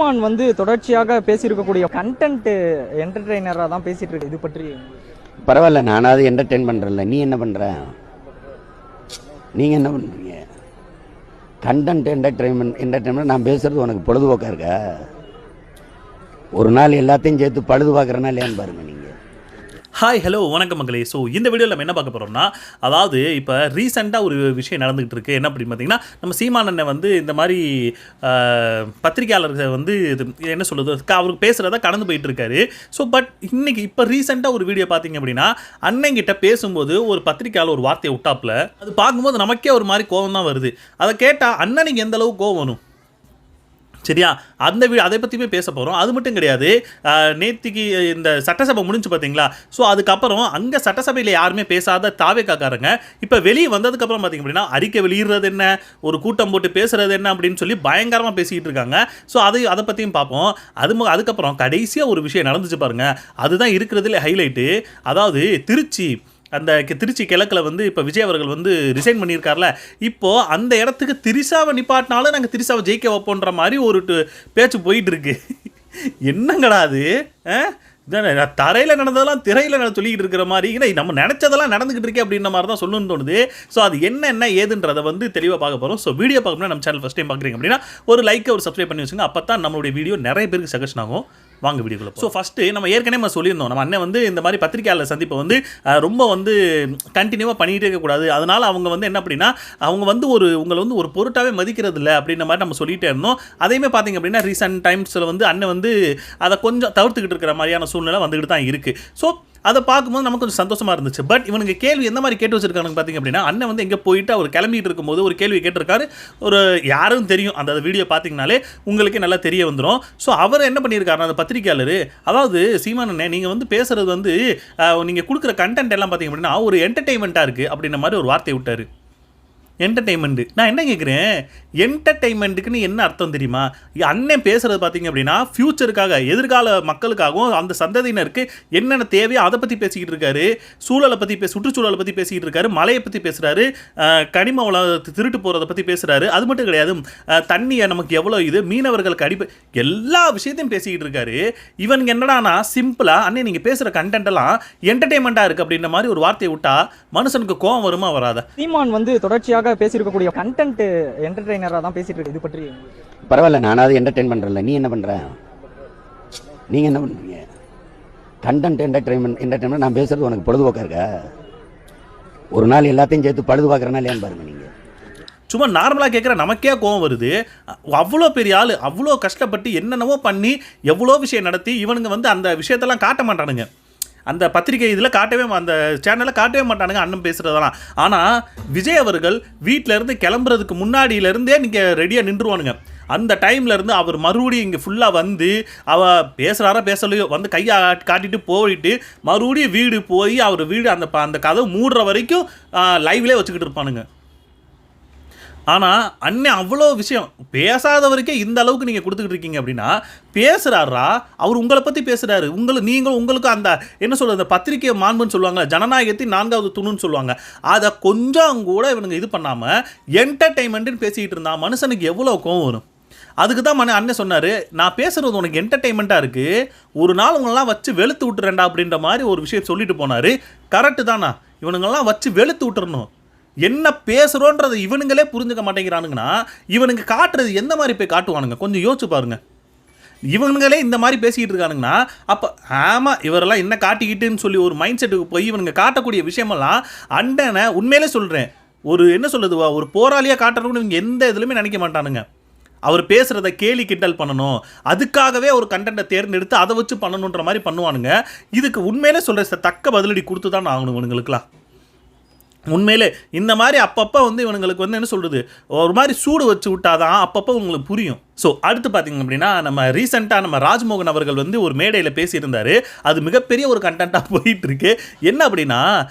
சீமான் வந்து தொடர்ச்சியாக பேசியிருக்கக்கூடிய கண்டென்ட் என்டர்டெய்னராக தான் பேசிட்டு இருக்கு. இது பற்றி பரவாயில்ல, நானாவது என்டர்டெயின் பண்ணுறேன்ல. நீ என்ன பண்ணுற? நீங்கள் என்ன பண்ணுறீங்க? கண்டென்ட் என்டர்டெயின்மெண்ட் நான் பேசுகிறது உனக்கு பொழுதுபோக்காக இருக்கா? ஒரு நாள் எல்லாத்தையும் சேர்த்து பழுது பார்க்குறனா இல்லையான்னு பாருங்கள் நீங்கள். ஹாய் ஹலோ வணக்கம் மக்களே. ஸோ இந்த வீடியோவில் நம்ம என்ன பார்க்க போகிறோம்னா, அதாவது இப்போ ரீசெண்டாக ஒரு விஷயம் நடந்துகிட்டு இருக்குது. என்ன அப்படின்னு பார்த்தீங்கன்னா, நம்ம சீமானண்ணை வந்து இந்த மாதிரி பத்திரிகையாளர்கள் வந்து என்ன சொல்கிறது, அவருக்கு பேசுகிறத கடந்து போயிட்டு இருக்காரு. ஸோ பட் இன்னைக்கு இப்போ ரீசெண்டாக ஒரு வீடியோ பார்த்தீங்க அப்படின்னா, அண்ணங்கிட்ட பேசும்போது ஒரு பத்திரிகையாளர் ஒரு வார்த்தையை விட்டாப்புல, அது பார்க்கும்போது நமக்கே ஒரு மாதிரி கோபம் தான் வருது. அதை கேட்டால் அண்ணனுக்கு எந்த அளவுக்கு கோபம் வரும் சரியா? அந்த அதை பற்றியுமே பேச போகிறோம். அது மட்டும் கிடையாது, நேற்றுக்கு இந்த சட்டசபை முடிஞ்சு பார்த்தீங்களா? ஸோ அதுக்கப்புறம் அங்கே சட்டசபையில் யாருமே பேசாத தாவேக்காக்காரங்க இப்போ வெளியே வந்ததுக்கப்புறம் பார்த்திங்க அப்படின்னா, அறிக்கை வெளியிடுறது என்ன, ஒரு கூட்டம் போட்டு பேசுகிறது என்ன அப்படின்னு சொல்லி பயங்கரமாக பேசிக்கிட்டு இருக்காங்க. ஸோ அதை பற்றியும் பார்ப்போம். அதுக்கப்புறம் கடைசியாக ஒரு விஷயம் நடந்துச்சு பாருங்கள், அதுதான் இருக்கிறதுல ஹைலைட்டு. அதாவது திருச்சி கிழக்கில் வந்து இப்போ விஜய் அவர்கள் வந்து ரிசைன் பண்ணியிருக்காருல, இப்போது அந்த இடத்துக்கு திரிசாவை நிப்பாட்டினாலும் நாங்கள் திரிசாவை ஜெயிக்க வைப்போன்ற மாதிரி ஒரு பேச்சு போயிட்டு இருக்கு. என்னங்கடா அது? தரையில் நடந்ததெல்லாம் திரையில் சொல்லிக்கிட்டு இருக்கிற மாதிரி, நம்ம நினச்சதெல்லாம் நடந்துக்கிட்டு இருக்கே அப்படின்ற மாதிரி தான் சொல்லணும்னு தோணுது. ஸோ அது என்ன ஏதுன்றதை வந்து தெளிவாக பார்க்க போகிறோம். ஸோ வீடியோ பார்க்கணும்னா நம்ம சேனல் ஃபஸ்ட் டைம் பார்க்குறீங்க அப்படின்னா ஒரு லைக் ஒரு சப்ஸ்கிரைப் பண்ணி வச்சுங்க. அப்போ தான் நம்மளுடைய வீடியோ நிறைய பேருக்கு சஜஷன் ஆகும். வாங்க வீடியோக்குள்ள. ஸோ ஃபஸ்ட்டு நம்ம ஏற்கனவே நம்ம சொல்லியிருந்தோம், நம்ம அண்ணன் வந்து இந்த மாதிரி பத்திரிகையாளர் சந்திப்பை வந்து ரொம்ப வந்து கண்டினியூவாக பண்ணிகிட்டே இருக்கக்கூடாது. அதனால் அவங்க வந்து என்ன அப்படின்னா, அவங்க வந்து உங்களை வந்து ஒரு பொருட்டாகவே மதிக்கிறது இல்லை அப்படின்ற மாதிரி நம்ம சொல்லிகிட்டே இருந்தோம். அதையுமே பார்த்திங்க அப்படின்னா ரீசெண்ட் டைம்ஸில் வந்து அண்ணன் வந்து அதை கொஞ்சம் தவிர்த்துக்கிட்டு இருக்கிற மாதிரியான சூழ்நிலை வந்துக்கிட்டு தான் இருக்குது. ஸோ அதை பார்க்கும்போது நமக்கு கொஞ்சம் சந்தோஷமாக இருந்துச்சு. பட் இவனுக்கு கேள்வி எந்த மாதிரி கேட்டு வச்சிருக்காங்க பார்த்திங்க அப்படின்னா, அண்ணன் வந்து எங்கே போயிட்டு அவர் கிளம்பிட்டு இருக்கும்போது ஒரு கேள்வி கேட்டிருக்காரு. ஒரு யாரும் தெரியும், அந்த வீடியோ பார்த்தீங்கனாலே உங்களுக்கே நல்லா தெரிய வந்துடும். ஸோ அவர் என்ன பண்ணியிருக்காருன்னா, அந்த பத்திரிகையாளர், அதாவது சீமானண்ணே நீங்கள் வந்து பேசுகிறது வந்து நீங்கள் கொடுக்குற கண்டென்ட் எல்லாம் பார்த்திங்க அப்படின்னா ஒரு என்டர்டெயின்மெண்ட்டாக இருக்குது அப்படின்ற மாதிரி ஒரு வார்த்தையை விட்டார். என்டர்டெயின்மெண்ட்டு. நான் என்ன கேட்குறேன், என்டர்டெயின்மெண்ட்டுக்குன்னு என்ன அர்த்தம் தெரியுமா? அண்ணன் பேசுகிறது பார்த்திங்க அப்படின்னா ஃப்யூச்சருக்காக, எதிர்கால மக்களுக்காகவும் அந்த சந்ததியினருக்கு என்னென்ன தேவையோ அதை பற்றி பேசிக்கிட்டு இருக்காரு. சூழலை பற்றி சுற்றுச்சூழலை பற்றி பேசிக்கிட்டு இருக்காரு. மலையை பற்றி பேசுகிறாரு. கனிம வளத்தை திருட்டு போகிறத பற்றி பேசுகிறாரு. அது மட்டும் கிடையாது, தண்ணியை நமக்கு எவ்வளோ மீனவர்களுக்கு எல்லா விஷயத்தையும் பேசிக்கிட்டு இருக்காரு. இவனுக்கு என்னடானா சிம்பிளாக, அண்ணே நீங்கள் பேசுகிற கண்டென்ட்டெல்லாம் என்டர்டெயின்மெண்ட்டாக இருக்குது அப்படின்ற மாதிரி ஒரு வார்த்தையை விட்டால் மனுஷனுக்கு கோவம் வருமா வராத? சீமான் வந்து தொடர்ச்சியாக பேசியிருக்கக்கூடிய கண்டென்ட் என்டர்டெய்னராக தான் பேசிட்டு இருக்கு. இது பற்றி பரவாயில்ல, நானாவது என்டர்டெயின் பண்ணுறேன்ல. நீ என்ன பண்ணுற? நீங்கள் என்ன பண்ணுறீங்க? கண்டென்ட் என்டர்டெயின்மெண்ட் நான் பேசுகிறது உனக்கு பொழுதுபோக்காக இருக்கா? ஒரு நாள் எல்லாத்தையும் சேர்த்து பழுது பார்க்குறனா இல்லையான்னு பாருங்கள் நீங்கள். சும்மா நார்மலாக கேட்குற நமக்கே கோவம் வருது. அவ்வளோ பெரிய ஆள், அவ்வளோ கஷ்டப்பட்டு என்னென்னவோ பண்ணி எவ்வளோ விஷயம் நடத்தி இவனுங்க வந்து அந்த விஷயத்தெல்லாம் காட்ட மாட்டானுங்க. அந்த பத்திரிகை இதில் அந்த சேனலில் காட்டவே மாட்டானுங்க அண்ணன் பேசுகிறதெல்லாம். ஆனால் விஜய் அவர்கள் வீட்டிலேருந்து கிளம்புறதுக்கு முன்னாடியிலேருந்தே நீங்கள் ரெடியாக நின்றுவானுங்க. அந்த டைம்லேருந்து அவர் மறுபடியும் இங்கே ஃபுல்லாக வந்து பேசுகிறாரா பேசலையோ வந்து கையை காட்டிட்டு போயிட்டு மறுபடியும் வீடு போய் அவர் வீடு அந்த கதவு மூடுற வரைக்கும் லைவ்லேயே வச்சுக்கிட்டு இருப்பானுங்க. ஆனால் அண்ணன் அவ்வளோ விஷயம் பேசாதவருக்கே இந்த அளவுக்கு நீங்கள் கொடுத்துக்கிட்டு இருக்கீங்க அப்படின்னா, பேசுகிறாரா அவர் உங்களை பற்றி பேசுகிறாரு. உங்களுக்கு அந்த என்ன சொல்கிறது, அந்த பத்திரிகை மாண்புன்னு சொல்லுவாங்க, ஜனநாயகத்தின் 4வது தூணுன்னு சொல்லுவாங்க. அதை கொஞ்சம் கூட இவனுங்க இது பண்ணாமல் என்டர்டெயின்மெண்ட்டுன்னு பேசிக்கிட்டு இருந்தா மனுஷனுக்கு எவ்வளோ கோவம் வரும்? அதுக்கு தான் அண்ணன் சொன்னார், நான் பேசுகிறது உனக்கு என்டர்டெயின்மெண்ட்டாக இருக்குது, ஒரு நாள் உங்களெல்லாம் வச்சு வெளுத்து விட்டுறேன்டா அப்படின்ற மாதிரி ஒரு விஷயம் சொல்லிட்டு போனார். கரெக்டு தானா? இவனுங்கெல்லாம் வச்சு வெளுத்து விட்டுறணும். என்ன பேசுகிறோன்றதை இவனுங்களே புரிஞ்சுக்க மாட்டேங்கிறானுங்கன்னா இவனுங்க காட்டுறது எந்த மாதிரி போய் காட்டுவானுங்க? கொஞ்சம் யோசிச்சு பாருங்க. இவனுங்களே இந்த மாதிரி பேசிக்கிட்டு இருக்கானுங்கன்னா அப்போ ஆமாம் இவரெல்லாம் என்ன காட்டிக்கிட்டுன்னு சொல்லி ஒரு மைண்ட் செட்டுக்கு போய் இவனுங்க காட்டக்கூடிய விஷயமெல்லாம் அண்டனை உண்மையிலே சொல்கிறேன், ஒரு என்ன சொல்லுது, ஒரு போராளியாக காட்டுறதுன்னு இவங்க எந்த இதுலையுமே நினைக்க மாட்டானுங்க. அவர் பேசுகிறத கேலி கிண்டல் பண்ணணும், அதுக்காகவே ஒரு கண்டென்ட்டை தேர்ந்தெடுத்து அதை வச்சு பண்ணணுன்ற மாதிரி பண்ணுவானுங்க. இதுக்கு உண்மையிலே சொல்கிற தக்க பதிலடி கொடுத்து தான் ஆகணும் இவனுங்களுக்குலாம். உண்மையிலே இந்த மாதிரி அப்பப்போ வந்து இவனுங்களுக்கு வந்து என்ன சொல்கிறது, ஒரு மாதிரி சூடு வச்சு விட்டாதான் அப்பப்போ உங்களுக்கு புரியும். ஸோ அடுத்து பார்த்திங்க அப்படின்னா, நம்ம ரீசெண்டாக நம்ம ராஜ்மோகன் அவர்கள் வந்து ஒரு மேடையில் பேசியிருந்தார். அது மிகப்பெரிய ஒரு கண்டென்ட்டாக போயிட்டுருக்கு. என்ன அப்படின்னா,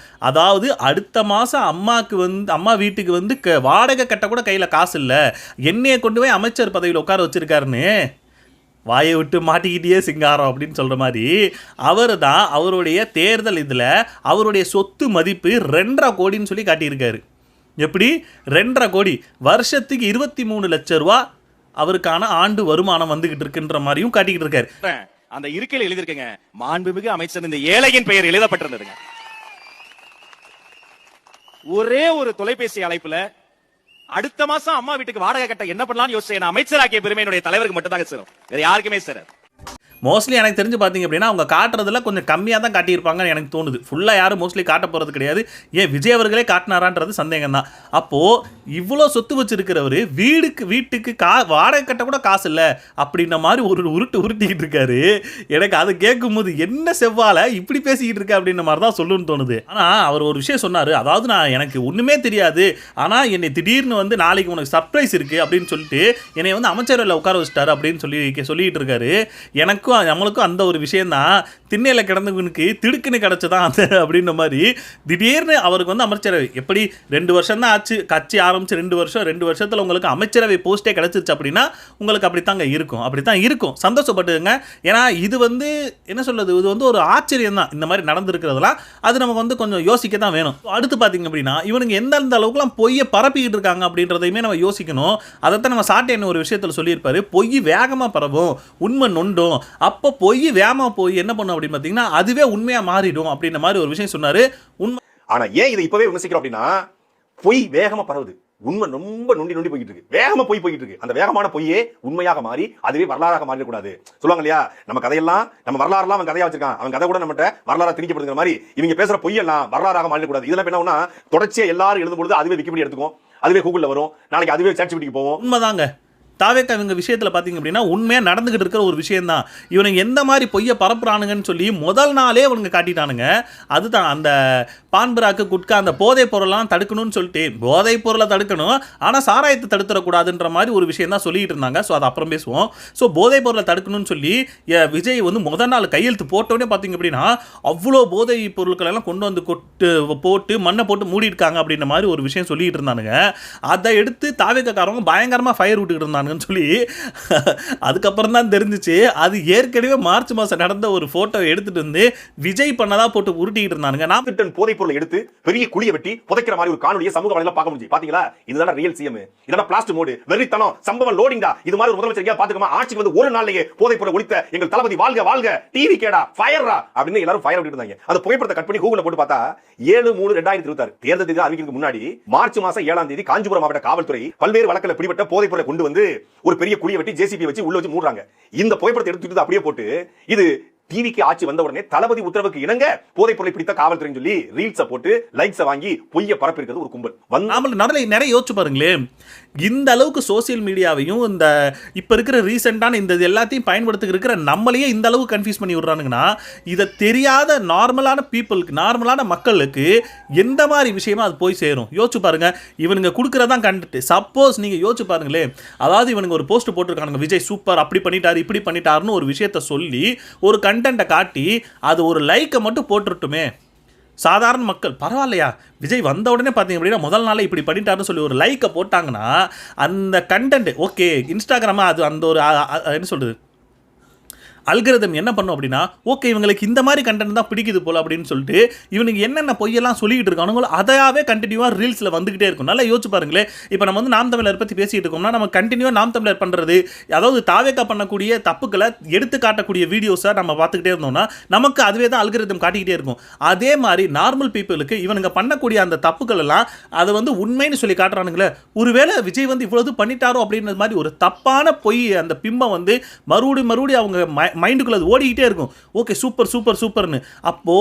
அதாவது அடுத்த மாதம் அம்மா வீட்டுக்கு வந்து வாடகை கட்ட கூட கையில் காசு இல்லை, என்னையை கொண்டு போய் அமைச்சர் பதவியில் உட்கார வச்சுருக்காருன்னு வாயை விட்டு மாட்டிக்கிட்டே சிங்காரம் அப்படின்னு சொல்கிற மாதிரி அவர் தான் அவருடைய தேர்தல் இதில் அவருடைய சொத்து மதிப்பு 2.5 கோடின்னு சொல்லி காட்டியிருக்காரு. எப்படி 2.5 கோடி? வருஷத்துக்கு 23 லட்ச ரூபா அவருக்கான ஆண்டு வருமானம் வந்துகிட்டு இருக்குன்ற மாதிரியும் காட்டிக்கிட்டு இருக்காரு. அந்த இருக்கையில் எழுதிருக்கீங்க, மாண்புமிகு அமைச்சர் இந்த ஏழையின் பெயர் எழுதப்பட்டிருந்ததுங்க. ஒரே ஒரு தொலைபேசி அழைப்புல அடுத்த மாசம் அம்மா வீட்டுக்கு வாடகை கட்ட என்ன பண்ணலாம்னு யோசிச்சு அமைச்சராக்கிய பெருமை என்னுடைய தலைவருக்கு மட்டும் தாங்க சார், வேற யாருக்குமே சார். மோஸ்ட்லி எனக்கு தெரிஞ்சு பார்த்தீங்க அப்படின்னா அவங்க காட்டுறதுல கொஞ்சம் கம்மியாக தான் காட்டியிருப்பாங்கன்னு எனக்கு தோணுது. ஃபுல்லாக யாரும் மோஸ்ட்லி காட்ட போகிறது கிடையாது. ஏன் விஜய் அவர்களே காட்டினாரான்றது சந்தேகம் தான். அப்போது இவ்வளோ சொத்து வச்சிருக்கிறவர் வீட்டுக்கு வாடகை கட்ட கூட காசு இல்லை அப்படின்ற மாதிரி ஒரு உருட்டிக்கிட்டு இருக்காரு. எனக்கு அதை கேட்கும்போது என்ன செவ்வாழை இப்படி பேசிக்கிட்டு இருக்க அப்படின்ற மாதிரி தான் சொல்லணும்னு தோணுது. ஆனால் அவர் ஒரு விஷயம் சொன்னார், அதாவது நான் எனக்கு ஒன்றுமே தெரியாது, ஆனால் என்னை திடீர்னு வந்து நாளைக்கு உனக்கு சர்ப்ரைஸ் இருக்குது அப்படின்னு சொல்லிட்டு என்னை வந்து அமைச்சரவையில் உட்கார வச்சிட்டாரு அப்படின்னு சொல்லிட்டு இருக்காரு. எனக்கும் நம்மளுக்கும் அந்த ஒரு விஷயம் தான், திண்ணையில் கிடந்தவனுக்கு திடுக்குன்னு கிடச்சதான் அந்த அப்படின்ற மாதிரி திடீர்னு அவருக்கு வந்து அமைச்சரவை எப்படி 2 வருஷம் தான் ஆச்சு கட்சி ஆரம்பிச்சு 2 வருஷத்தில் உங்களுக்கு அமைச்சரவை போஸ்ட்டே கிடச்சிருச்சு அப்படின்னா உங்களுக்கு அப்படித்தாங்க இருக்கும். சந்தோஷப்பட்டுங்க. ஏன்னா இது வந்து என்ன சொல்றது, இது வந்து ஒரு ஆச்சரியம் தான் இந்த மாதிரி நடந்திருக்கிறதுலாம். அது நமக்கு வந்து கொஞ்சம் யோசிக்க தான் வேணும். அடுத்து பார்த்தீங்க அப்படின்னா இவனுங்க எந்தெந்த அளவுக்குலாம் பொய்யை பரப்பிக்கிட்டு இருக்காங்க அப்படின்றதையுமே நம்ம யோசிக்கணும். அதைத்தான் நம்ம சாட்டை ஒரு விஷயத்தில் சொல்லியிருப்பாரு, பொய் வேகமாக பரவும், உண்மை நொண்டும். அப்போ பொய் வேகமாக போய் என்ன பண்ணும் அப்படின்னு பார்த்தீங்கன்னா அதுவே உண்மையாக மாறிடும் அப்படின்ற மாதிரி ஒரு விஷயம் சொன்னாரு. உண்மை. ஆனா ஏன் இதை இப்பவே விமர்சிக்கிறோம் அப்படின்னா, பொய் வேகமா பரவுது, உண்மை ரொம்ப நொண்டி போய்கிட்டு இருக்கு, வேகமா போய்கிட்டு இருக்கு. அந்த வேகமான பொய்யே உண்மையாக மாறி அதுவே வரலாறாக மாறிடக்கூடாது. சொல்லுவாங்க இல்லையா, நம்ம கதையெல்லாம் நம்ம வரலாறுலாம் அவன் கதையா வச்சிருக்கான், அவன் கதை கூட நம்மகிட்ட வரலாறு திணிக்கப்படுங்கிற மாதிரி இவங்க பேசுற பொய்யெல்லாம் வரலாறாக மாறிடக்கூடாது. இதெல்லாம் என்ன தொடர்ச்சியா எல்லாரும் எழுதும் பொழுது அதுவே விக்கிபீடியா எடுத்துக்கும், அதுவே கூகுள்ல வரும், நாளைக்கு அதுவே சாட்ஜிபிடிக்கு போவோம். உண்மைதாங்க. தாவேக்கா இவங்க விஷயத்தில் பார்த்தீங்க அப்படின்னா உண்மையாக நடந்துகிட்டு இருக்கிற ஒரு விஷயம் தான். இவனுங்க எந்த மாதிரி பொய்யை பரப்புறானுங்கன்னு சொல்லி முதல் நாளே அவனுங்க காட்டிட்டானுங்க. அதுதான் அந்த பான்பராக்கு குட்கா அந்த போதைப் பொருள்லாம் தடுக்கணும்னு சொல்லிட்டு போதைப் பொருளை தடுக்கணும், ஆனால் சாராயத்தை தடுத்துடக்கூடாதுன்ற மாதிரி ஒரு விஷயம் தான் சொல்லிட்டு இருந்தாங்க. ஸோ அது அப்புறம் பேசுவோம். ஸோ போதைப் பொருளை தடுக்கணும்னு சொல்லி விஜய் வந்து முதல் நாள் கையெழுத்து போட்டோடனே பார்த்தீங்க அப்படின்னா அவ்வளோ போதை பொருட்களெல்லாம் கொண்டு வந்து போட்டு மண்ணை போட்டு மூடிருக்காங்க அப்படின்ற மாதிரி ஒரு விஷயம் சொல்லிட்டு இருந்தானுங்க. அதை எடுத்து தாவேக்காரவங்க பயங்கரமாக ஃபயர் விட்டுக்கிட்டு இருந்தாங்க சொல்லி அதுக்கப்புறம் தான் தெரிஞ்சிச்சு அது ஏற்கனவே மார்ச் மாசம் நடந்த ஒரு போட்டோ எடுத்துட்டு வந்து விஜய் பண்ணதா போட்டு உருட்டிட்டு இருந்தானுங்க. 40 டன் போதைப் பொருளை எடுத்து பெரிய குழியை வெட்டி புதைக்கிற மாதிரி ஒரு காணொலியை சமூக வலையில பார்க்க முடியும். பாத்தீங்களா, இதுதான் ரியல் சிஎம், இதெல்லாம் பிளாஸ்டிக் மோடு, வெறித்தனம், சம்பவம் லோடிங்கா. இது மாதிரி ஒரு முதலமைச்சர் பாத்துக்கமா, ஆட்சிக்கு வந்து ஒரு நாள்லயே போதைப் பொருளை ஒழித்த எங்கள் தளபதி வாழ்க வாழ்க, டிவி கேடா ஃபயர்ரா அப்படின்னு எல்லாரும் ஃபயர் விட்டு இருந்தாங்க. அந்த புகைப்படத்தை கட் பண்ணி கூகுள்ல போட்டு பார்த்தா 7/3/2026 தேர்தல் தேதி அறிவிக்கிறதுக்கு முன்னாடி மார்ச் மாசம் 7ஆம் தேதி காஞ்சிபுரம் மாவட்ட காவல்துறை பல்வேறு வழக்குல பிடிபட்ட போதைப் பொருளை கொண்டு வந்து ஒரு பெரிய குழியை வெட்டி ஜேசிபி வச்சு உள்ள வச்சு மூடுறாங்க. இந்த புகைப்படத்தை எடுத்துட்டு அப்படியே போட்டு இது டிவிக்கு ஆட்சி வந்த உடனே தளபதி உத்தரவுக்கு இணங்க போதைப் பொருளை பிடித்த காவல்துறை சொல்லி ரீல்ஸை போட்டு லைக்ஸை வாங்கி பொய்யை பரப்பிருக்கிறது ஒரு கும்பல். நிறைய யோசிச்சு பாருங்களேன், இந்த அளவுக்கு சோசியல் மீடியாவையும் இந்த இப்ப இருக்கிற ரீசெண்டான இந்த எல்லாத்தையும் பயன்படுத்தி இருக்கிற நம்மளையே இந்த அளவு கன்ஃபியூஸ் பண்ணி விடுறானுங்கன்னா இதை தெரியாத நார்மலான பீப்புளுக்கு, நார்மலான மக்களுக்கு எந்த மாதிரி விஷயமா அது போய் சேரும் யோசிச்சு பாருங்க. இவனுங்க கொடுக்கறதான் கண்டுட்டு சப்போஸ் நீங்க யோசிச்சு பாருங்களேன், அதாவது இவனுங்க ஒரு போஸ்ட் போட்டிருக்கானுங்க, விஜய் சூப்பர் அப்படி பண்ணிட்டாரு இப்படி பண்ணிட்டாருன்னு ஒரு விஷயத்த சொல்லி ஒரு கண்டென்ட்டை காட்டி அது ஒரு லைக்கை மட்டும் போட்டுட்டுமே, சாதாரண மக்கள் பரவாயில்லையா விஜய் வந்த உடனே பார்த்தீங்க அப்படின்னா முதல் நாளே இப்படி பண்ணிட்டாருன்னு சொல்லி ஒரு லைக்கை போட்டாங்கன்னா அந்த கண்டென்ட் ஓகே இன்ஸ்டாகிராமா அது அந்த ஒரு என்ன சொல்றது அல்கரிதம் என்ன பண்ணும் அப்படின்னா ஓகே இவங்களுக்கு இந்த மாதிரி கண்டென்ட் தான் பிடிக்குது போல அப்படின்னு சொல்லிட்டு இவனுக்கு என்னென்ன பொய்யெல்லாம் சொல்லிக்கிட்டு இருக்கானுங்களோ அதையாவே கண்டினியூவாக ரீல்ஸில் வந்துகிட்டே இருக்கும். நல்லா யோசிச்சு பாருங்களேன், இப்போ நம்ம வந்து நாம் தமிழர் பற்றி பேசிகிட்டு இருக்கோம்னா நம்ம கண்டினியூவாக நாம் தமிழர் பண்ணுறது, அதாவது தாவேக்கா பண்ணக்கூடிய தப்புக்களை எடுத்து காட்டக்கூடிய வீடியோஸை நம்ம பார்த்துக்கிட்டே இருந்தோம்னா நமக்கு அதுவே தான் அல்கரிதம் காட்டிக்கிட்டே இருக்கும். அதே மாதிரி நார்மல் பீப்புளுக்கு இவனுங்க பண்ணக்கூடிய அந்த தப்புக்கள் எல்லாம் அதை வந்து உண்மைன்னு சொல்லி காட்டுறானுங்களே, ஒருவேளை விஜய் வந்து இவ்வளவு பண்ணிட்டாரோ அப்படின்ற மாதிரி ஒரு தப்பான பொய் அந்த பிம்பம் வந்து மறுபடியும் அவங்க மைண்டுக்குள்ள அது ஓடிக்கிட்டே இருக்கும். ஓகே சூப்பர் சூப்பர் சூப்பர்னு. அப்போ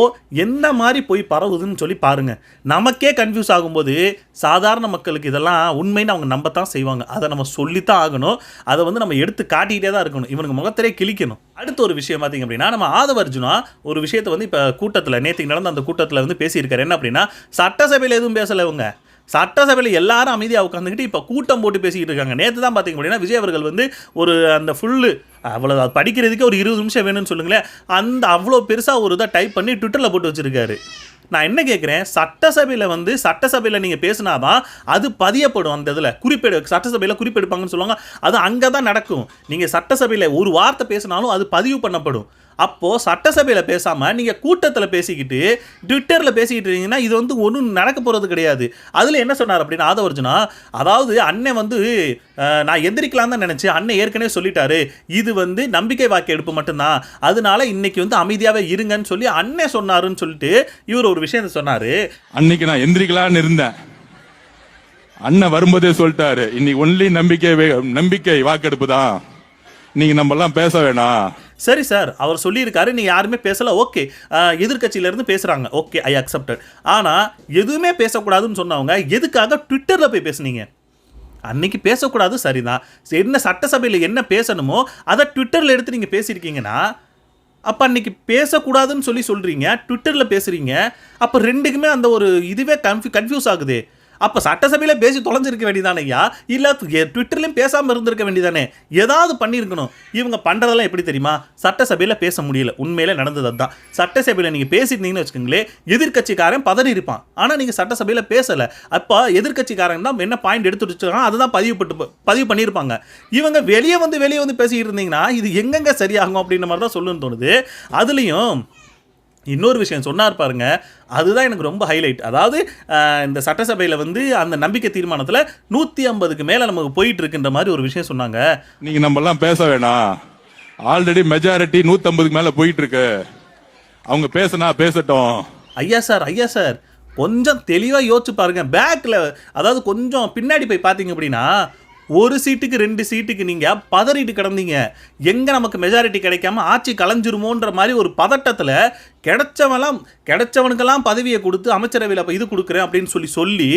எந்த மாதிரி போய் பரவுதுன்னு சொல்லி பாருங்க. நமக்கே கன்ஃபியூஸ் ஆகும்போது சாதாரண மக்களுக்கு இதெல்லாம் உண்மைன்னு அவங்க நம்பத்தான் செய்வாங்க. அதை நம்ம சொல்லித்தான் ஆகணும். அதை வந்து நம்ம எடுத்து காட்டிக்கிட்டே தான் இருக்கணும். இவனுக்கு முகத்திலே கிழிக்கணும். அடுத்த ஒரு விஷயம் பார்த்தீங்க அப்படின்னா நம்ம ஆதவ அர்ஜுனா ஒரு விஷயத்தை வந்து இப்போ கூட்டத்தில் நேற்றுக்கு நடந்த அந்த கூட்டத்தில் வந்து பேசியிருக்காரு. என்ன அப்படின்னா சட்டசபையில் எதுவும் பேசலை, இவங்க சட்டசபையில் எல்லாரும் அமைதியாக உட்காந்துக்கிட்டு இப்போ கூட்டம் போட்டு பேசிக்கிட்டு இருக்காங்க. நேற்று தான் பார்த்தீங்க அப்படின்னா விஜய் அவர்கள் வந்து ஒரு அந்த ஃபுல்லு அவ்வளோ படிக்கிறதுக்கே ஒரு 20 நிமிஷம் வேணும்னு சொல்லுங்களேன், அந்த அவ்வளோ பெருசாக ஒரு இதை டைப் பண்ணி ட்விட்டரில் போட்டு வச்சுருக்காரு. நான் என்ன கேட்குறேன், சட்டசபையில் நீங்கள் பேசினாதான் அது பதியப்படும். அந்த இதில் சட்டசபையில் குறிப்பெடுப்பாங்கன்னு சொல்லுவாங்க, அது அங்கே தான் நடக்கும். நீங்கள் சட்டசபையில் ஒரு வார்த்தை பேசினாலும் அது பதிவு பண்ணப்படும். அப்போது சட்டசபையில் பேசாமல் நீங்கள் கூட்டத்தில் பேசிக்கிட்டு ட்விட்டரில் பேசிக்கிட்டு இருக்கீங்கன்னா இது வந்து ஒன்றும் நடக்க போகிறது கிடையாது. அதில் என்ன சொன்னார் அப்படின்னு ஆதவர்ஜுனா, அதாவது அண்ணன் வந்து நான் எந்திரிக்கலாம் தான் நினச்சேன், அண்ணன் ஏற்கனவே சொல்லிட்டாரு இது வந்து நம்பிக்கை வாக்கு எடுப்பு மட்டும்தான், அதனால இன்னைக்கு வந்து அமைதியாகவே இருங்கன்னு சொல்லி அண்ணன் சொன்னாருன்னு சொல்லிட்டு இவர் ஒரு விஷயத்தை சொன்னார். அன்னைக்கு நான் எந்திரிக்கலான்னு இருந்தேன், அண்ணன் வரும்போதே சொல்லிட்டாரு இன்னைக்கு ஒன்லி நம்பிக்கை வாக்கெடுப்பு தான், நீங்க நம்ம எல்லாம் பேச வேணாம். சரி சார், அவர் சொல்லியிருக்காரு, நீங்கள் யாருமே பேசலை, ஓகே. எதிர்கட்சியிலேருந்து பேசுகிறாங்க, ஓகே, ஐ அக்செப்டட். ஆனால் எதுவுமே பேசக்கூடாதுன்னு சொன்னவங்க எதுக்காக ட்விட்டரில் போய் பேசுனீங்க? அன்னைக்கு பேசக்கூடாது சரிதான், என்ன சட்டசபையில் என்ன பேசணுமோ அதை ட்விட்டரில் எடுத்து நீங்கள் பேசியிருக்கீங்கன்னா அப்போ அன்னைக்கு பேசக்கூடாதுன்னு சொல்லி சொல்கிறீங்க, ட்விட்டரில் பேசுகிறீங்க, அப்போ ரெண்டுக்குமே அந்த ஒரு இதுவே கன்ஃபியூஸ் ஆகுது. அப்போ சட்டசபையில் பேசி தொலைஞ்சிருக்க வேண்டியதானே ஐயா, இல்லை ட்விட்டர்லையும் பேசாமல் இருந்திருக்க வேண்டியதானே, ஏதாவது பண்ணியிருக்கணும். இவங்க பண்ணுறதெல்லாம் எப்படி தெரியுமா, சட்டசபையில் பேச முடியல, உண்மையிலே நடந்தது அதுதான். சட்டசபையில் நீங்கள் பேசியிருந்தீங்கன்னு வச்சுக்கோங்களேன், எதிர்கட்சிக்காரன் பதறி இருப்பான், ஆனால் நீங்கள் சட்டசபையில் பேசலை, அப்போ எதிர்கட்சிக்காரன் தான் என்ன பாயிண்ட் எடுத்து வச்சுருக்காங்க அதுதான் பதிவு பண்ணியிருப்பாங்க. இவங்க வெளியே வந்து பேசிக்கிட்டு இருந்தீங்கன்னா இது எங்கெங்கே சரியாகும் அப்படின்ற மாதிரி தான் சொல்லுன்னு தோணுது. அதுலேயும் இன்னொரு விஷயம் சொன்னார் பாருங்க, அதுதான் எனக்கு ரொம்ப ஹைலைட். அதாவது இந்த சட்டசபையில் வந்து அந்த நம்பிக்கை தீர்மானத்தில் 150க்கு மேலே நமக்கு போயிட்டு இருக்குன்ற மாதிரி ஒரு விஷயம் சொன்னாங்க. நீங்க நம்ம எல்லாம் பேச வேணாம், ஆல்ரெடி மெஜாரிட்டி 150க்கு மேல போயிட்டு இருக்கு, அவங்க பேசினா பேசட்டும். ஐயா சார் கொஞ்சம் தெளிவாக யோசிச்சு பாருங்க. பேக்கில் அதாவது கொஞ்சம் பின்னாடி போய் பார்த்தீங்க அப்படின்னா ஒரு சீட்டுக்கு 2 சீட்டுக்கு நீங்கள் பதறிட்டு கிடந்தீங்க, எங்கே நமக்கு மெஜாரிட்டி கிடைக்காம ஆட்சி கலைஞ்சிருமோன்ற மாதிரி ஒரு பதட்டத்தில் கிடைச்சவனுக்கெல்லாம் பதவியை கொடுத்து அமைச்சரவையில் இது கொடுக்குறேன் அப்படின்னு சொல்லி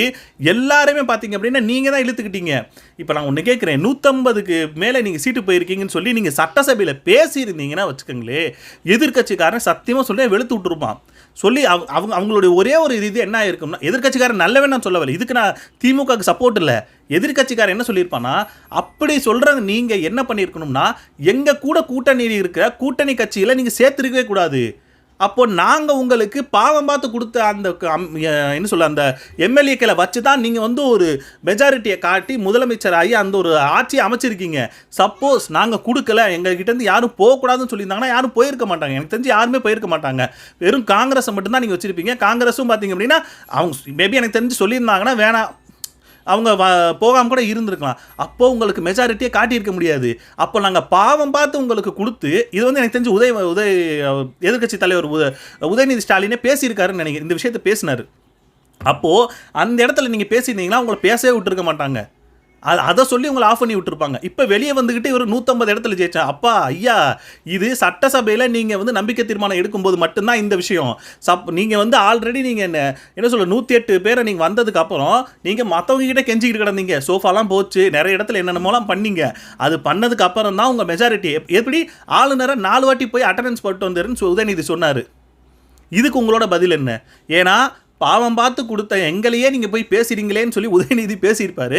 எல்லாருமே பார்த்தீங்க அப்படின்னா நீங்கள் தான் இழுத்துக்கிட்டீங்க. இப்போ நான் ஒன்று கேட்குறேன், 150க்கு மேலே நீங்கள் சீட்டு போயிருக்கீங்கன்னு சொல்லி நீங்கள் சட்டசபையில் பேசியிருந்தீங்கன்னா வச்சுக்கோங்களேன், எதிர்கட்சிக்காரன் சத்தியமாக சொல்லி வெளுத்து விட்டுருப்பான். சொல்லி அவங்களுடைய ஒரே ஒரு இது என்ன ஆயிருக்கும்னா, எதிர்கட்சிக்காரன் நல்லவன் நான் சொல்லவில்லை, இதுக்கு நான் திமுகவுக்கு சப்போர்ட் இல்லை, எதிர்கட்சிக்காரன் என்ன சொல்லியிருப்பானா, அப்படி சொல்கிறாங்க நீங்கள் என்ன பண்ணியிருக்கணும்னா எங்கள் கூட கூட்டணி இருக்கிற கூட்டணி கட்சியில் நீங்கள் சேர்த்துருக்கவே கூடாது. அப்போ நாங்கள் உங்களுக்கு பாவம் பார்த்து கொடுத்த அந்த என்ன சொல்ல அந்த எம்எல்ஏக்களை வச்சு தான் நீங்கள் வந்து ஒரு மெஜாரிட்டியை காட்டி முதலமைச்சர் ஆகி அந்த ஒரு ஆட்சியை அமைச்சிருக்கீங்க. சப்போஸ் நாங்கள் கொடுக்கல, எங்ககிட்டேருந்து யாரும் போகக்கூடாதுன்னு சொல்லியிருந்தாங்கன்னா யாரும் போயிருக்க மாட்டாங்க, எனக்கு தெரிஞ்சு யாருமே போயிருக்க மாட்டாங்க, வெறும் காங்கிரஸை மட்டும்தான் நீங்கள் வச்சுருப்பீங்க. காங்கிரஸும் பார்த்தீங்க அப்படின்னா அவங்க மேபி எனக்கு தெரிஞ்சு சொல்லியிருந்தாங்கன்னா வேணாம், அவங்க போகாமல் கூட இருந்திருக்கலாம். அப்போது உங்களுக்கு மெஜாரிட்டியை காட்டியிருக்க முடியாது. அப்போ நாங்கள் பாவம் பார்த்து உங்களுக்கு கொடுத்து, இது வந்து எனக்கு தெரிஞ்சு எதிர்கட்சி தலைவர் உதயநிதி ஸ்டாலினே பேசியிருக்காருன்னு நினைக்கிறேன், இந்த விஷயத்தை பேசினார். அப்போது அந்த இடத்துல நீங்கள் பேசியிருந்தீங்கன்னா உங்களை பேசவே விட்டுருக்க மாட்டாங்க, அதை சொல்லி உங்களை ஆஃப் பண்ணி விட்டுருப்பாங்க. இப்போ வெளியே வந்துக்கிட்டு ஒரு 150 இடத்துல ஜெயிச்சா, அப்பா ஐயா இது சட்டசபையில் நீங்கள் வந்து நம்பிக்கை தீர்மானம் எடுக்கும்போது மட்டும்தான் இந்த விஷயம். நீங்கள் வந்து ஆல்ரெடி நீங்கள் என்ன சொல்ல 108 பேரை நீங்கள் வந்ததுக்கப்புறம் நீங்கள் மற்றவங்க கிட்டே கெஞ்சிக்கிட்டு கிடந்தீங்க, சோஃபாலாம் போச்சு, நிறைய இடத்துல என்னென்னமோலாம் பண்ணீங்க, அது பண்ணதுக்கு அப்புறம் தான் உங்கள் மெஜாரிட்டி எப்படி ஆளுநரை 4 வாட்டி போய் அட்டண்டன்ஸ் போட்டு வந்துருன்னு உதயநிதி சொன்னார். இதுக்கு உங்களோட பதில் என்ன? ஏன்னா பாவம் பார்த்து கொடுத்த எங்களையே நீங்கள் போய் பேசுகிறீங்களேன்னு சொல்லி உதயநிதி பேசியிருப்பார்.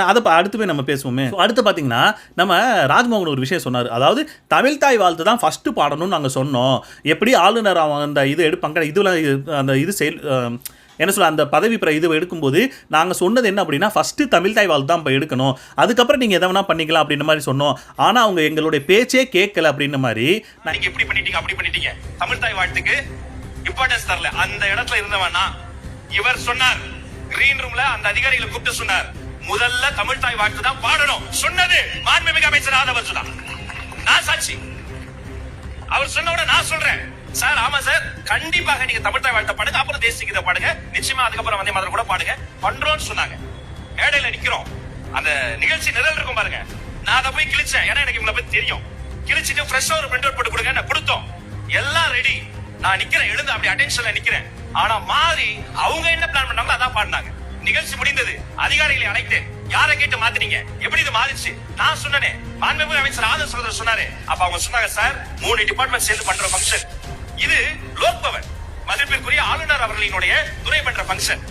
அதை அடுத்து போய் நம்ம பேசுவோமே. அடுத்து பார்த்தீங்கன்னா நம்ம ராஜ்மோகன் ஒரு விஷயம் சொன்னார், அதாவது தமிழ் தாய் வாழ்த்து தான் ஃபஸ்ட்டு பாடணும்னு நாங்கள் சொன்னோம், எப்படி ஆளுநர் அவங்க அந்த இது எடுப்பாங்க, இதில் அந்த இது செயல் என்ன சொல்ல அந்த பதவி இது எடுக்கும்போது நாங்கள் சொன்னது என்ன அப்படின்னா ஃபஸ்ட்டு தமிழ் தாய் வாழ்த்து தான் இப்போ எடுக்கணும், அதுக்கப்புறம் நீங்கள் எதை வேணால் பண்ணிக்கலாம் அப்படின்ற மாதிரி சொன்னோம். ஆனால் அவங்க எங்களுடைய பேச்சே கேட்கல அப்படின்ற மாதிரி. நீங்கள் எப்படி பண்ணிட்டீங்க அப்படி பண்ணிட்டீங்க, தமிழ் தாய் வாழ்த்துக்கு இம்பார்ட்டன்ஸ் தரல. அந்த இடத்துல இருந்தவனா இவர் சொன்னார், கிரீன் ரூம்ல அந்த அதிகாரிகளை கூப்பிட்டு சொன்னார், முதல்ல தமிழ் தாய் வாழ்த்து தான் பாடணும் சொன்னது மாண்புமிகு அமைச்சர் ஆதவர்ஜுனா. நான் சாட்சி, அவர் சொன்ன உடனே நான் சொல்றேன் சார், ஆமா சார் கண்டிப்பாக நீங்க தமிழ் தாய் வாழ்த்த பாடுங்க, அப்புறம் தேசிய கீதை பாடுங்க, நிச்சயமா அதுக்கப்புறம் வந்தே மாதிரி கூட பாடுங்க, பண்றோம்னு சொன்னாங்க. மேடையில நிக்கிறோம், அந்த நிகழ்ச்சி நிரல் இருக்கும் பாருங்க, நான் அதை போய் கிழிச்சேன், ஏன்னா எனக்கு இவங்களை பத்தி தெரியும், கிழிச்சிட்டு ஃப்ரெஷ்ஷா ஒரு பிரிண்ட் அவுட் போட்டு கொடுங்க, நான் கொடுத்தோம், எல்லாம் ரெடி, நான் நிக்கிறேன், எழுந்து அப்படி அட்டென்ஷன்ல நிக்கிறேன். ஆனா மாறி அவங்க என்ன பிளான் பண்ணாங்களோ அதான் பாடினாங்க. நிகழ்ச்சி முடிந்தது, அதிகாரிகளை அழைத்து யாரை கேட்டு மாத்தினீங்க, எப்படி இது மாறிச்சு நான் சொன்னேன், மாண்புமிகு அமைச்சர் ஆதவ் சகோதரர் சொன்னாரு. அப்ப அவங்க சொன்னாங்க, சார் 3 டிபார்ட்மெண்ட் சேர்ந்து பண்ற ஃபங்க்ஷன் இது, லோக் பவன் மதிப்பிற்குரிய ஆளுநர் அவர்களினுடைய துறை பண்ற ஃபங்க்ஷன்,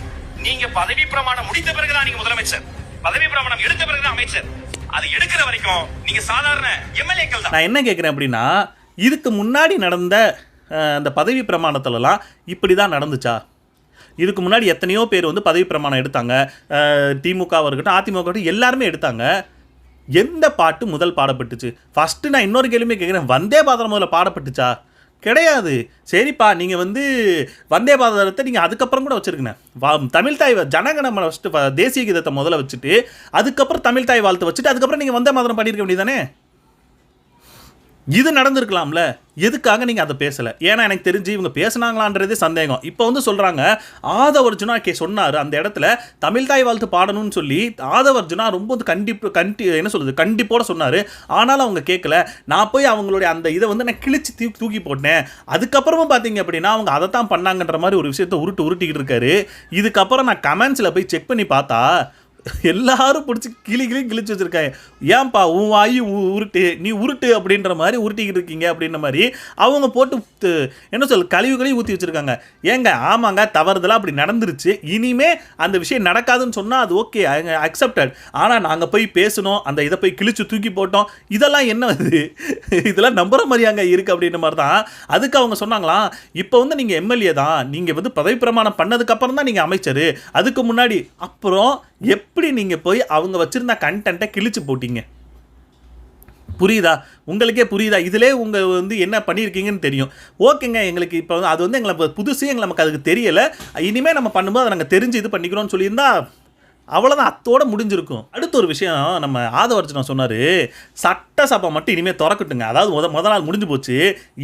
நீங்க பதவி பிரமாணம் முடித்த பிறகுதான் நீங்க முதலமைச்சர், பதவி பிரமாணம் எடுத்த பிறகுதான் அமைச்சர், அது எடுக்கிற வரைக்கும் நீங்க சாதாரண எம்எல்ஏக்கள் தான். நான் என்ன கேட்கிறேன் அப்படின்னா, இதுக்கு முன்னாடி நடந்த அந்த பதவி பிரமாணத்துலலாம் இப்படி தான் நடந்துச்சா? இதுக்கு முன்னாடி எத்தனையோ பேர் வந்து பதவி பிரமாணம் எடுத்தாங்க, திமுகவாக இருக்கட்டும் அதிமுக இருக்கட்டும் எல்லாருமே எடுத்தாங்க. எந்த பாட்டு முதல் பாடப்பட்டுச்சு? ஃபஸ்ட்டு நான் இன்னொரு கேள்வியுமே கேட்குறேன், வந்தே பாரதம் முதல்ல பாடப்பட்டுச்சா? கிடையாது. சரிப்பா, நீங்கள் வந்து வந்தே பாரதத்தை நீங்கள் அதுக்கப்புறம் கூட வச்சுருக்கேன். தமிழ் தாய் ஜனகணமன ஃபஸ்ட்டு தேசிய கீதத்தை முதல்ல வச்சுட்டு அதுக்கப்புறம் தமிழ் தாய் வாழ்த்து வச்சுட்டு அதுக்கப்புறம் நீங்கள் வந்தே மாதரம் பாடியிருக்க வேண்டியதானே? இது நடந்திருக்கலாம்ல. எதுக்காக நீங்கள் அதை பேசலை? ஏன்னா எனக்கு தெரிஞ்சு இவங்க பேசுனாங்களான்றதே சந்தேகம். இப்போ வந்து சொல்கிறாங்க ஆதவர்ஜுனா சொன்னார் அந்த இடத்துல தமிழ் தாய் வாழ்த்து பாடணும்னு சொல்லி. ஆதவர்ஜுனா ரொம்ப என்ன சொல்கிறது, கண்டிப்போட சொன்னார். ஆனாலும் அவங்க கேட்கல. நான் போய் அவங்களுடைய அந்த இதை வந்து நான் கிழிச்சு தூக்கி போட்டேன். அதுக்கப்புறமும் பார்த்தீங்க அப்படின்னா அவங்க அதை தான் பண்ணாங்கன்ற மாதிரி ஒரு விஷயத்தை உருட்டிக்கிட்டு இருக்காரு. இதுக்கப்புறம் நான் கமெண்ட்ஸில் போய் செக் பண்ணி பார்த்தா எல்லாரும் பிடிச்சி கிழிச்சு வச்சுருக்காங்க. ஏன்பா உன் வாயு உருட்டு, நீ உருட்டு அப்படின்ற மாதிரி உருட்டிக்கிட்டு இருக்கீங்க அப்படின்ற மாதிரி அவங்க போட்டு என்ன சொல் கழிவு ஊற்றி வச்சுருக்காங்க. ஏங்க ஆமாங்க, தவறுதலாக அப்படி நடந்துருச்சு, இனிமே அந்த விஷயம் நடக்காதுன்னு சொன்னால் அது ஓகே, அக்செப்டட். ஆனால் நாங்கள் போய் பேசணும், அந்த இதை போய் கிழிச்சு தூக்கி போட்டோம், இதெல்லாம் என்ன இது? இதெல்லாம் நம்புற மாதிரியாங்க இருக்குது அப்படின்ற மாதிரி தான். அதுக்கு அவங்க சொன்னாங்களாம், இப்போ வந்து நீங்கள் எம்எல்ஏ தான், நீங்கள் வந்து பதவி பிரமாணம் பண்ணதுக்கப்புறம் தான் நீங்கள் அமைச்சர், அதுக்கு முன்னாடி அப்புறம் எப்படி நீங்கள் போய் அவங்க வச்சுருந்த கண்டென்ட்டை கிழிச்சு போட்டீங்க? புரியுதா? உங்களுக்கே புரியுதா? இதிலே உங்கள் வந்து என்ன பண்ணியிருக்கீங்கன்னு தெரியும். ஓகேங்க, எங்களுக்கு இப்போ அது வந்து எங்களை புதுசு, நமக்கு அதுக்கு தெரியலை, இனிமேல் நம்ம பண்ணும்போது அதை நாங்கள் தெரிஞ்சு இது பண்ணிக்கிறோம்னு சொல்லியிருந்தா அவ்வளோதான், அத்தோடு முடிஞ்சிருக்கும். அடுத்த ஒரு விஷயம், நம்ம ஆதவர்ஜுனா சொன்னார், சட்டசபை மட்டும் இனிமேல் திறக்கட்டுங்க. அதாவது முத நாள் முடிஞ்சு போச்சு,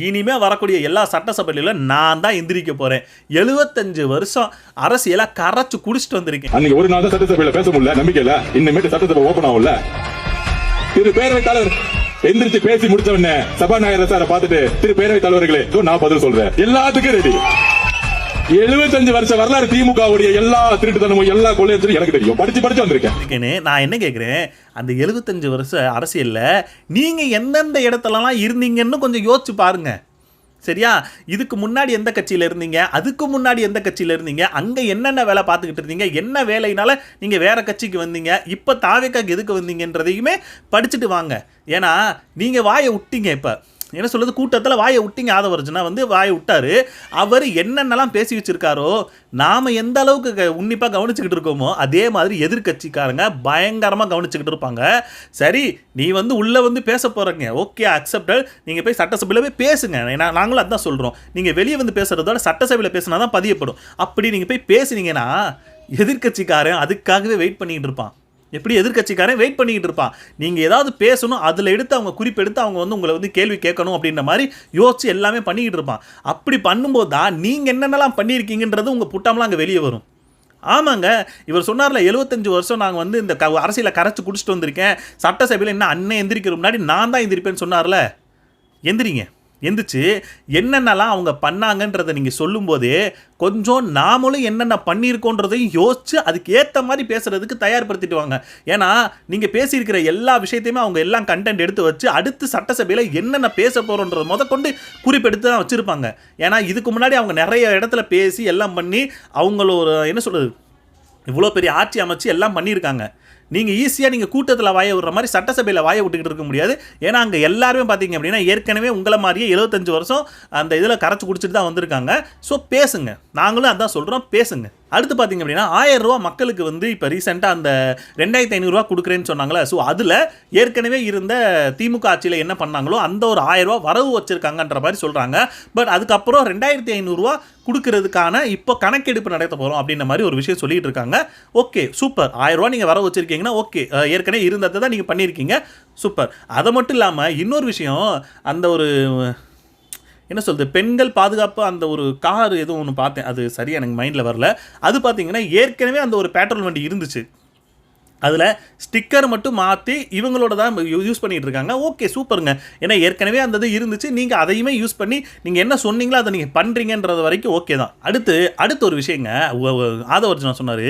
இனிமேல் வரக்கூடிய எல்லா சட்டசபையிலும் நான் தான் எந்திரிக்க போகிறேன். 75 வருஷம் அரசியலாக கரைச்சு குடிச்சிட்டு வந்திருக்கேன். அன்னைக்கு ஒரு நாள் தான் சட்டசபையில் பேச முடியல, நம்பிக்கையில் இன்னமேட்டு சட்டசபை ஓப்பன் ஆகும்ல. திரு பேரவைத் தலைவர் எந்திரிச்சு பேசி முடிச்ச உடனே சபாநாயகர் சாரை பார்த்துட்டு, திரு பேரவைத் தலைவர்களே நான் பதில் சொல்றேன், எல்லாத்துக்கும் ரெடி. 75 வருஷ வரலாறு திமுகவுடைய எல்லா திருட்டுத்தனமும் எல்லா கொள்ளையர்களும் எனக்கு தெரியும், படிச்சு வந்திருக்கேன். நான் என்ன கேட்குறேன், அந்த 75 வருஷ அரசியல்ல நீங்க எந்தெந்த இடத்துலலாம் இருந்தீங்கன்னு கொஞ்சம் யோசிச்சு பாருங்க. சரியா? இதுக்கு முன்னாடி எந்த கட்சியில் இருந்தீங்க, அதுக்கு முன்னாடி எந்த கட்சியில் இருந்தீங்க, அங்கே என்னென்ன வேலை பார்த்துக்கிட்டு இருந்தீங்க, என்ன வேலையினால நீங்கள் வேற கட்சிக்கு வந்தீங்க, இப்போ தாவேக்காக்கு எதுக்கு வந்தீங்கன்றதையுமே படிச்சுட்டு வாங்க. ஏன்னா நீங்கள் வாயை விட்டீங்க. இப்போ என்ன சொல்கிறது, கூட்டத்தில் வாயை விட்டீங்க. ஆதவர்ஜுனா வந்து வாயை விட்டார். அவர் என்னென்னலாம் பேசி வச்சுருக்காரோ, நாம் எந்த அளவுக்கு உன்னிப்பாக கவனிச்சுக்கிட்டு இருக்கோமோ அதே மாதிரி எதிர்கட்சிக்காரங்க பயங்கரமாக கவனிச்சுக்கிட்டு இருப்பாங்க. சரி, நீ வந்து உள்ளே வந்து பேச போகிறீங்க, ஓகே அக்செப்டட், நீங்கள் போய் சட்டசபையில் போய் பேசுங்க. ஏன்னா நாங்களும் அதுதான் சொல்கிறோம், நீங்கள் வெளியே வந்து பேசுகிறதோட சட்டசபையில் பேசினா தான் பதியப்படும். அப்படி நீங்கள் போய் பேசுனீங்கன்னா எதிர்கட்சிக்காரன் அதுக்காகவே வெயிட் பண்ணிக்கிட்டு இருப்பான். எப்படி எதிர்கட்சிக்காரன் வெயிட் பண்ணிக்கிட்டு இருப்பான். நீங்கள் ஏதாவது பேசணும், அதில் எடுத்து அவங்க குறிப்பெடுத்து அவங்க வந்து உங்களை வந்து கேள்வி கேட்கணும் அப்படின்ற மாதிரி யோசிச்சு எல்லாமே பண்ணிக்கிட்டு இருப்பான். அப்படி பண்ணும்போது தான் நீங்கள் என்னென்னலாம் பண்ணியிருக்கீங்கன்றது உங்கள் புட்டம்லாம் அங்கே வெளியே வரும். ஆமாங்க, இவர் சொன்னார்ல 75 வருஷம் நாங்கள் வந்து இந்த அரசியலை கரைச்சி குடிச்சிட்டு வந்திருக்கேன், சட்டசபையில் என்ன அண்ணன் எந்திரிக்கிற முன்னாடி நான் தான் எந்திரிப்பேன்னு சொன்னார்ல. எந்திரிங்க, எந்திரிச்சு என்னென்னலாம் அவங்க பண்ணாங்கன்றதை நீங்கள் சொல்லும்போதே கொஞ்சம் நாமளும் என்னென்ன பண்ணியிருக்கோன்றதையும் யோசிச்சு அதுக்கு ஏற்ற மாதிரி பேசுகிறதுக்கு தயார்படுத்திட்டு வாங்க. ஏன்னா நீங்கள் பேசியிருக்கிற எல்லா விஷயத்தையுமே அவங்க எல்லாம் கண்டென்ட் எடுத்து வச்சு அடுத்து சட்டசபையில் என்னென்ன பேச போகிறோன்றதை முதற்கொண்டு குறிப்பெடுத்து தான் வச்சுருப்பாங்க. ஏன்னா இதுக்கு முன்னாடி அவங்க நிறைய இடத்துல பேசி எல்லாம் பண்ணி அவங்களோட என்ன சொல்கிறது, இவ்வளோ பெரிய ஆட்சி அமைச்சு எல்லாம் பண்ணியிருக்காங்க. நீங்கள் ஈஸியாக நீங்கள் கூட்டத்தில் வாய விடுற மாதிரி சட்டசபையில் வாய விட்டுக்கிட்டு இருக்க முடியாது. ஏன்னா அங்கே எல்லாருமே பார்த்தீங்க அப்படின்னா ஏற்கனவே உங்களை மாதிரியே 75 வருஷம் அந்த இதில் கரைச்சி குடிச்சிட்டு தான் வந்திருக்காங்க. ஸோ பேசுங்க, நாங்களும் அதான் சொல்கிறோம், பேசுங்க. அடுத்து பார்த்தீங்க அப்படின்னா 1000 ரூபா மக்களுக்கு வந்து இப்போ ரீசெண்டாக அந்த 2500 ரூபா கொடுக்குறேன்னு சொன்னாங்களே. ஸோ அதில் ஏற்கனவே இருந்த திமுக ஆட்சியில் என்ன பண்ணாங்களோ அந்த ஒரு 1000 ரூபா வரவு வச்சுருக்காங்கன்ற மாதிரி சொல்கிறாங்க. பட் அதுக்கப்புறம் 2500 ரூபா கொடுக்கறதுக்கான இப்போ கணக்கெடுப்பு நடத்த போகிறோம் அப்படின்ற மாதிரி ஒரு விஷயம் சொல்லிட்டு இருக்காங்க. ஓகே சூப்பர், 1000 ரூபா நீங்கள் வரவு வச்சுருக்கீங்கன்னா ஓகே, ஏற்கனவே இருந்ததை தான் நீங்கள் பண்ணியிருக்கீங்க, சூப்பர். அதை மட்டும் இல்லாமல் இன்னொரு விஷயம், அந்த ஒரு என்ன சொல்கிறது, பெண்கள் பாதுகாப்பு அந்த ஒரு கார் எதுவும் ஒன்று பார்த்தேன், அது சரியாக எனக்கு மைண்டில் வரல. அது பார்த்தீங்கன்னா ஏற்கனவே அந்த ஒரு பெட்ரோல் வண்டி இருந்துச்சு, அதில் ஸ்டிக்கர் மட்டும் மாற்றி இவங்களோட தான் யூஸ் பண்ணிகிட்டு இருக்காங்க. ஓகே சூப்பருங்க, ஏன்னா ஏற்கனவே அந்த இது இருந்துச்சு, நீங்கள் அதையுமே யூஸ் பண்ணி நீங்கள் என்ன சொன்னீங்களோ அதை நீங்கள் பண்ணுறீங்கன்றது வரைக்கும் ஓகே தான். அடுத்த ஒரு விஷயங்க, ஆதவர்ஜுனா சொன்னார்,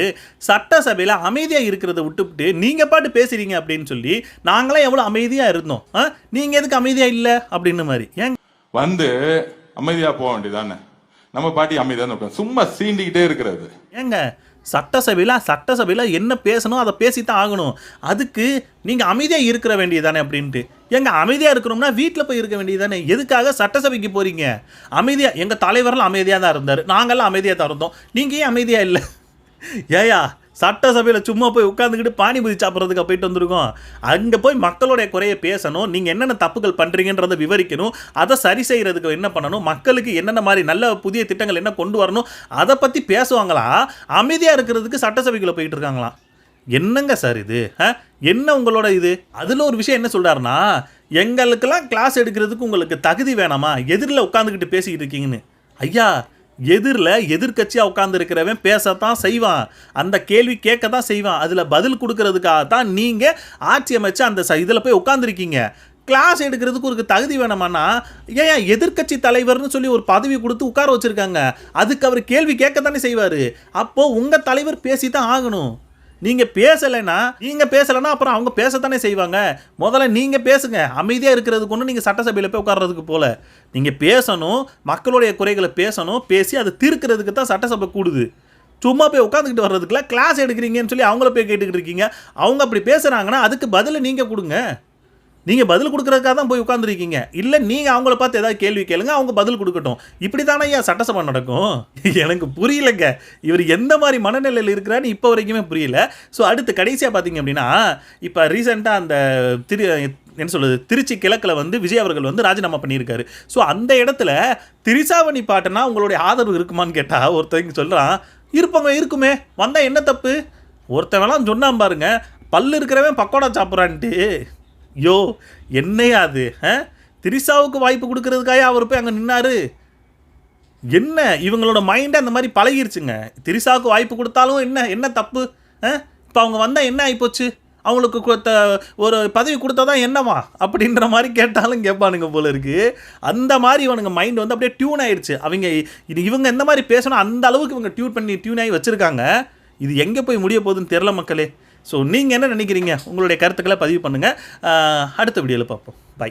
சட்டசபையில் அமைதியாக இருக்கிறத விட்டுவிட்டு நீங்கள் பாட்டு பேசுகிறீங்க அப்படின்னு சொல்லி நாங்களாம் எவ்வளோ அமைதியாக இருந்தோம், நீங்கள் எதுக்கு அமைதியாக இல்லை அப்படின்னு மாதிரி. ஏங்க வந்து அமைதியாக போக வேண்டியதானே, நம்ம பாட்டி அமைதியாக சும்மா சீண்டிக்கிட்டே இருக்கிறது. ஏங்க சட்டசபையில் என்ன பேசணும் அதை பேசித்தான் ஆகணும், அதுக்கு நீங்கள் அமைதியாக இருக்கிற வேண்டியதானே அப்படின்ட்டு. எங்க அமைதியாக இருக்கிறோம்னா வீட்டில் போய் இருக்க வேண்டியதானே, எதுக்காக சட்டசபைக்கு போகிறீங்க? அமைதியாக, எங்கள் தலைவரெல்லாம் அமைதியாக தான் இருந்தார், நாங்கள்லாம் அமைதியாக தான் இருந்தோம், நீங்கள் ஏன் அமைதியாக இல்லை? ஏயா சட்டசபையில் சும்மா போய் உட்காந்துக்கிட்டு பானிபூரி சாப்பிட்றதுக்கு போயிட்டு வந்திருக்கோம். அங்கே போய் மக்களுடைய குறைய பேசணும், நீங்கள் என்னென்ன தப்புகள் பண்ணுறீங்கன்றதை விவரிக்கணும், அதை சரி செய்கிறதுக்கு என்ன பண்ணணும், மக்களுக்கு என்னென்ன மாதிரி நல்ல புதிய திட்டங்கள் என்ன கொண்டு வரணும், அதை பற்றி பேசுவாங்களா? அமைதியாக இருக்கிறதுக்கு சட்டசபைக்குள்ளே போயிட்டு இருக்காங்களாம். என்னங்க சார் இது? என்ன உங்களோட இது? அதில் ஒரு விஷயம் என்ன சொல்கிறாருன்னா, எங்களுக்கெல்லாம் கிளாஸ் எடுக்கிறதுக்கு உங்களுக்கு தகுதி வேணாமா, எதிரில் உட்காந்துக்கிட்டு பேசிக்கிட்டு இருக்கீங்கன்னு. ஐயா, எதிரில் எதிர்கட்சியாக உட்காந்துருக்கிறவன் பேசத்தான் செய்வான், அந்த கேள்வி கேட்க தான் செய்வான், அதில் பதில் கொடுக்கறதுக்காக தான் நீங்கள் ஆட்சி அமைச்சு அந்த இதில் போய் உட்காந்துருக்கீங்க. கிளாஸ் எடுக்கிறதுக்கு ஒரு தகுதி வேணாமான்னா ஏன் எதிர்கட்சி தலைவர்னு சொல்லி ஒரு பதவி கொடுத்து உட்கார வச்சுருக்காங்க, அதுக்கு அவர் கேள்வி கேட்கத்தானே செய்வார். அப்போது உங்கள் தலைவர் பேசி தான் ஆகணும். நீங்கள் பேசலைன்னா அப்புறம் அவங்க பேசத்தானே செய்வாங்க. முதல்ல நீங்கள் பேசுங்க, அமைதியாக இருக்கிறதுக்கு ஒன்று நீங்கள் சட்டசபையில் போய் உட்கார்றதுக்கு போல. நீங்கள் பேசணும், மக்களுடைய குறைகளை பேசணும், பேசி அதை தீர்க்கிறதுக்கு தான் சட்டசபை கூடுது. சும்மா போய் உட்காந்துக்கிட்டு வர்றதுக்குள்ள கிளாஸ் எடுக்கிறீங்கன்னு சொல்லி அவங்கள போய் கேட்டுக்கிட்டு இருக்கீங்க. அவங்க அப்படி பேசுகிறாங்கன்னா அதுக்கு பதில் நீங்கள் கொடுங்க. நீங்கள் பதில் கொடுக்குறதுக்காக தான் போய் உட்காந்துருக்கீங்க. இல்லை நீங்கள் அவங்கள பார்த்து ஏதாவது கேள்வி கேளுங்க, அவங்க பதில் கொடுக்கட்டும். இப்படி தானே ஐயா சட்டசபை நடக்கும்? எனக்கு புரியலைங்க, இவர் எந்த மாதிரி மனநிலையில் இருக்கிறான்னு இப்போ வரைக்குமே புரியல. ஸோ அடுத்து கடைசியாக பார்த்தீங்க அப்படின்னா, இப்போ ரீசெண்டாக அந்த திருச்சி கிழக்கில் விஜய் அவர்கள் ராஜினாமா பண்ணியிருக்காரு. ஸோ அந்த இடத்துல திரிசாவணி பாட்டுனா உங்களுடைய ஆதரவு இருக்குமான்னு கேட்டால் ஒருத்தவங்க சொல்கிறான், இருக்குமே, வந்தால் என்ன தப்பு? ஒருத்தவெல்லாம் சொன்னான் பாருங்க, பல்லு இருக்கிறவன் பக்கோடா சாப்பிட்றான்ட்டு. யோ, என்னையா அது? திரிசாவுக்கு வாய்ப்பு கொடுக்கறதுக்காக அவர் போய் அங்கே நின்னாரு. என்ன இவங்களோட மைண்டே அந்த மாதிரி பழகிருச்சுங்க. திரிசாவுக்கு வாய்ப்பு கொடுத்தாலும் என்ன தப்பு? இப்போ அவங்க வந்தால் என்ன ஆகிப்போச்சு? அவங்களுக்கு ஒரு பதவி கொடுத்தா தான் என்னவா அப்படின்ற மாதிரி கேட்டாலும் கேட்பானுங்க போல இருக்கு. அந்த மாதிரி இவனுங்க மைண்ட் அப்படியே டியூன் ஆயிடுச்சு. இவங்க எந்த மாதிரி பேசணும் அந்த அளவுக்கு இவங்க டியூன் ஆகி வச்சுருக்காங்க. இது எங்கே போய் முடிய போகுதுன்னு தெரில மக்களே. ஸோ நீங்கள் என்ன நினைக்கிறீங்க? உங்களுடைய கருத்துக்களை பதிவு பண்ணுங்கள். அடுத்த வீடியோவில் பார்ப்போம். பை.